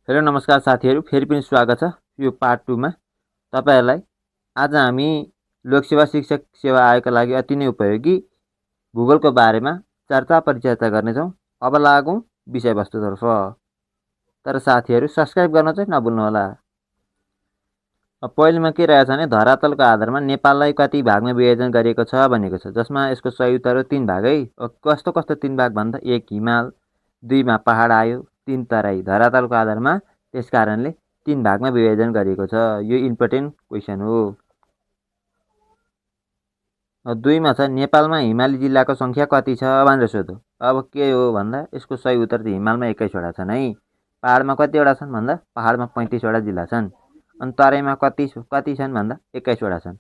Hello नमस्कार साथीहरू, फेरि पनि स्वागत छ यो पार्ट 2 मा तपाईहरुलाई। आज हामी लोकसेवा शिक्षक सेवा आयोगका लागि अति नै उपयोगी भूगोलको बारेमा चर्चा परिचर्चा गर्नेछौँ। अब लागौँ विषयवस्तुतर्फ। तर साथीहरू सब्स्क्राइब गर्न चाहिँ नभुल्नु होला। पहिलोमा के रहेछ भने धरातलको आधारमा नेपाललाई कति भागमा विभाजन गरिएको छ भनेको छ, जसमा यसको सही उत्तर हो 3 भाग है। कस्तो कस्तो 3 भाग भन्दा 1 हिमाल, 2 मा पहाड आयो, 3 तराई धरातलको आधारमा, त्यसकारणले 3 भागमा विभाजन गरिएको छ। यो इम्पोर्टेन्ट क्वेसन हो। 2 मा छ नेपालमा हिमाली जिल्लाको संख्या कति छ भनेर सोध्यो। अब के हो भन्दा यसको सही उत्तर चाहिँ हिमालमा 21 वटा छन् है। पहाडमा कतिवटा छन् भन्दा पहाडमा 35 वटा जिल्ला छन्। अनि तराईमा कति छन् भन्दा 21 वटा छन्।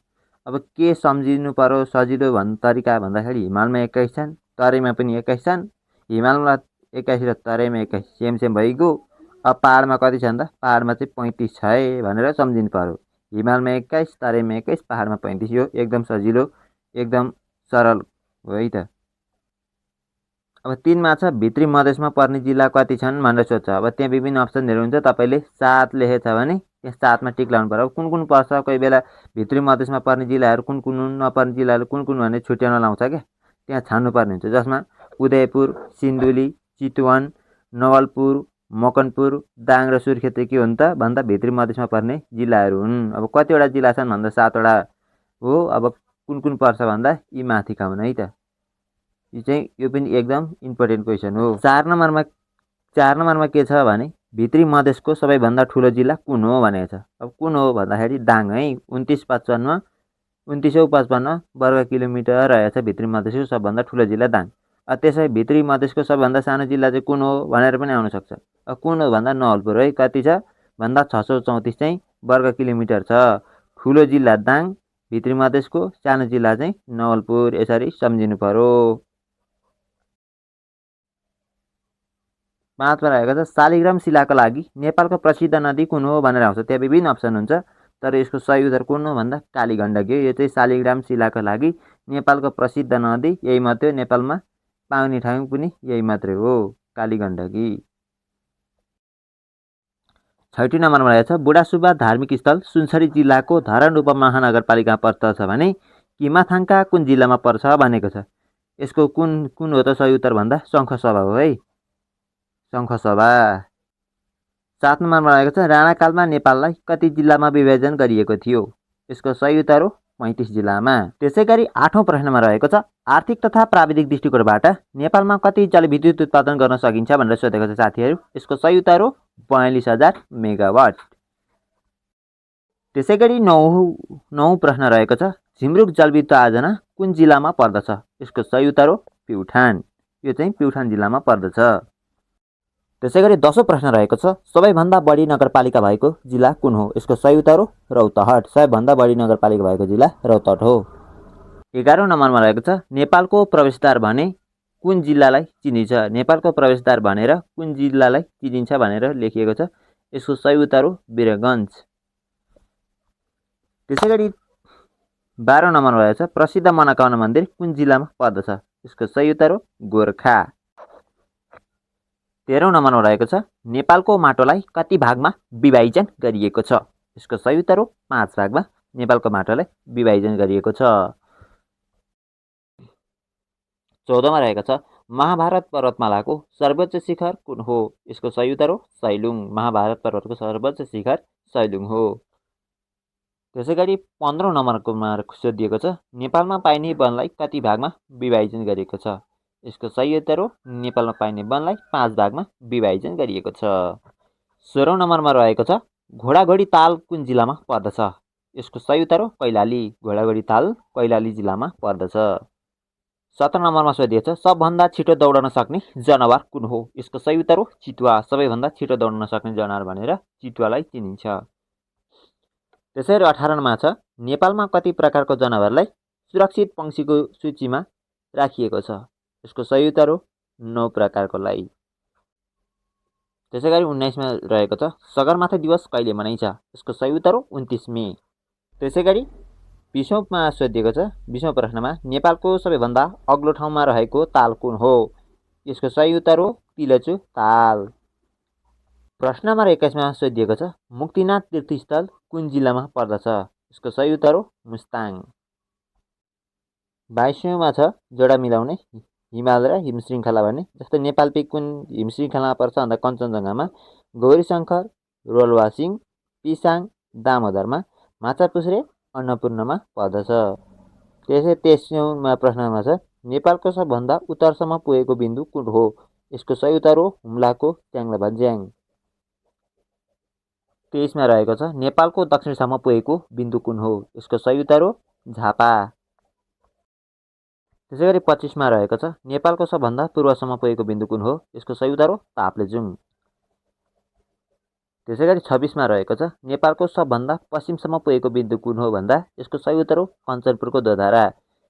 अब के सम्झिनु पर्यो सजिलो भन्ने तरिका भन्दाखेरि हिमालमा 21 छन्, तराईमा पनि 21 छन्। हिमालमा 21 र तराईमा 21 सेम भइगयो। अब पहाडमा कति छ भन्दा पहाडमा चाहिँ 35 छ है भनेर सम्झिनु पर्यो। हिमालमा 21, तराईमा 21, पहाडमा 35। यो एकदम सजिलो, एकदम सरल हो है त। अब 3 मा छ भित्री मधेसमा पर्ने जिल्ला कति छन् भनेर सोध्छ। अब त्यहाँ विभिन्न अप्सनहरू हुन्छ। तपाईले 7 लेखेछ भने त्यस 7 मा टिक लाउनु पर्यो। अब कुन कुन पर्छ, कोही बेला भित्री मधेसमा पर्ने जिल्लाहरू कुन कुन हुन्, नपर्ने जिल्लाहरू कुन कुन भन्ने छुट्याउन लाउँछ क्या। त्यहाँ छान्नुपर्ने हुन्छ, जसमा उदयपुर, सिन्धुली, चितवन, नवलपुर, मकनपुर, दाङ र सुर्खेत के हुन् त भन्दा भित्री मधेसमा पर्ने जिल्लाहरू हुन्। अब कतिवटा जिल्ला छन् भन्दा 7 वटा हो। अब कुन कुन पर्छ भन्दा यी माथिका हुन् है त। यो पनि एकदम इम्पोर्टेन्ट क्वेसन हो। 4 नम्बरमा के छ भने भित्री मधेसको सबैभन्दा ठुलो जिल्ला कुन हो भनेको छ। अब कुन हो भन्दाखेरि दाङ है। 2955 वर्ग किलोमिटर रहेछ भित्री मधेसको सबभन्दा ठुलो जिल्ला दाङ। त्यसै भित्री मधेसको सबभन्दा सानो जिल्ला चाहिँ कुन हो भनेर पनि आउन सक्छ। कुन हो भन्दा नवलपुर है। कति छ भन्दा 634 चाहिँ वर्ग किलोमिटर छ। ठुलो जिल्ला दाङ, भित्री मधेसको सानो जिल्ला चाहिँ नवलपुर। यसरी सम्झिनु पर्यो। 5 मा रहेको छ शालिग्राम शिलाको लागि नेपालको प्रसिद्ध नदी कुन हो भनेर आउँछ। त्यहाँ विभिन्न अप्सन हुन्छ, तर यसको सही उत्तर कुन हो भन्दा कालीगण्डकी हो। यो चाहिँ शालिग्राम शिलाको लागि नेपालको प्रसिद्ध नदी यही मात्रै हो। नेपालमा पाउने ठाउँ पनि यही मात्रै हो, कालीगण्डकी। 6 नम्बरमा रहेछ बुढासुब्बा धार्मिक स्थल सुनसरी जिल्लाको धरान उपमहानगरपालिकामा पर्दछ भने किमाथाङका कुन जिल्लामा पर्छ भनेको छ। यसको कुन कुन हो त सही उत्तर भन्दा शङ्खसभा हो है, शङ्खसभा। 7 नम्बरमा रहेको छ राणाकालमा नेपाललाई कति जिल्लामा विभाजन गरिएको थियो। यसको सही उत्तर हो 35 जिल्लामा। त्यसै गरी 8औं प्रश्नमा रहेको छ आर्थिक तथा प्राविधिक दृष्टिकोणबाट नेपालमा कति जलविद्युत उत्पादन गर्न सकिन्छ भनेर सोधेको छ साथीहरू। यसको सही उत्तर हो 42,000 मेगावाट। त्यसै गरी 9औं प्रश्न रहेको छ झिमरुक जलविद्युत आयोजना कुन जिल्लामा पर्दछ। यसको सही उत्तर हो प्युठान। यो चाहिँ प्युठान जिल्लामा पर्दछ। त्यसै गरी 10औं प्रश्न रहेको छ सबैभन्दा बढी नगरपालिका भएको जिल्ला कुन हो। यसको सही उत्तर हो रौतहट। सबैभन्दा बढी नगरपालिका भएको जिल्ला रौतहट हो। 11औं नम्बरमा रहेको छ नेपालको प्रवेशद्वार भने कुन जिल्लालाई चिनिन्छ। नेपालको प्रवेशद्वार भनेर कुन जिल्लालाई चिनिन्छ भनेर लेखिएको छ। यसको सही उत्तर हो वीरगञ्ज। त्यसै गरी 12औं नम्बरमा रहेको छ प्रसिद्ध मनोकामना मन्दिर कुन जिल्लामा पर्दछ। यसको सही उत्तर हो गोर्खा। 13औं नम्बरमा रहेको छ नेपालको माटोलाई कति भागमा विभाजन गरिएको छ। यसको सही उत्तर हो 5 भागमा नेपालको माटोलाई विभाजन गरिएको छ। 14 मा रहेको छ महाभारत पर्वतमालाको सर्वोच्च शिखर कुन हो। यसको सही उत्तर हो सैलुङ। महाभारत पर्वतको सर्वोच्च शिखर सैलुङ हो। त्यसै गरी 15औं नम्बरमा सोधिएको छ नेपालमा पाइने वनलाई कति भागमा विभाजन गरिएको छ। यसको सही उत्तर हो नेपालमा पाइने वनलाई 5 भागमा विभाजन गरिएको छ। 16औं नम्बरमा रहेको छ घोडाघोडी ताल कुन जिल्लामा पर्दछ। यसको सही उत्तर हो कैलाली। घोडाघोडी ताल कैलाली जिल्लामा पर्दछ। 17 नम्बरमा सोधिएको छ सबभन्दा छिटो दौडन सक्ने जनावर कुन हो। यसको सही उत्तर हो चितुवा। सबैभन्दा छिटो दौडन सक्ने जनावर भनेर चितुवालाई चिनिन्छ। त्यसैगरी 18 मा छ नेपालमा कति प्रकारको जनावरलाई सुरक्षित पंक्षीको सूचीमा राखिएको छ। यसको सही उत्तर हो 9 प्रकारकोलाई। त्यसै गरी 19 मा रहेको छ सगरमाथा दिवस कहिले मनाइन्छ। यसको सही उत्तर हो 29 मे। त्यसै गरी 20औं मा सोधिएको छ 20औं प्रश्नमा नेपालको सबैभन्दा अग्लो ठाउँमा रहेको ताल कुन हो। यसको सही उत्तर हो तिलचु ताल। प्रश्न नम्बर 21मा सोधिएको छ मुक्तिनाथ तीर्थस्थल कुन जिल्लामा पर्दछ? यसको सही उत्तर हो मुस्ताङ। 22औँमा छ जोडा मिलाउने हिमाल र हिमश्रृङ्खला भन्ने। जस्तै नेपाल पिक कुन हिमश्रृङ्खलामा पर्छ भन्दा कञ्चनजङ्घामा, गौरीशङ्कर, रोल्वासिङ, पिसाङ, दामोदरमा, माछापुच्छ्रे, अन्नपूर्णमा पर्दछ। त्यसै 23औँमा प्रश्नमा छ नेपालको सबभन्दा उत्तरसम्म पुगेको बिन्दु कुन हो? यसको सही उत्तर हो हुम्लाको ट्याङ्ग्राबज्याङ। 23मा रहेको छ नेपालको दक्षिणसम्म पुगेको बिन्दु कुन हो? यसको सही उत्तर हो झापा। त्यसै गरी 25मा रहेको छ नेपालको सबभन्दा पूर्वसम्म पुगेको बिन्दु कुन हो? यसको सही उत्तर हो ताप्लेजुङ। त्यसै गरी 26मा रहेको छ नेपालको सबभन्दा पश्चिमसम्म पुगेको बिन्दु कुन हो भन्दा यसको सही उत्तर हो कञ्चनपुरको दोधारा।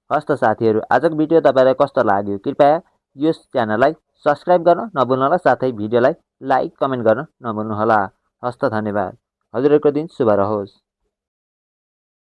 हस् त साथीहरू, आजको भिडियो तपाईँलाई कस्तो लाग्यो? कृपया यस च्यानललाई सब्सक्राइब गर्न नभुल्नुहोला, साथै भिडियोलाई लाइक कमेन्ट गर्न नभुल्नुहोला। हस् त, धन्यवाद। हजुरहरूको दिन शुभ रहोस्।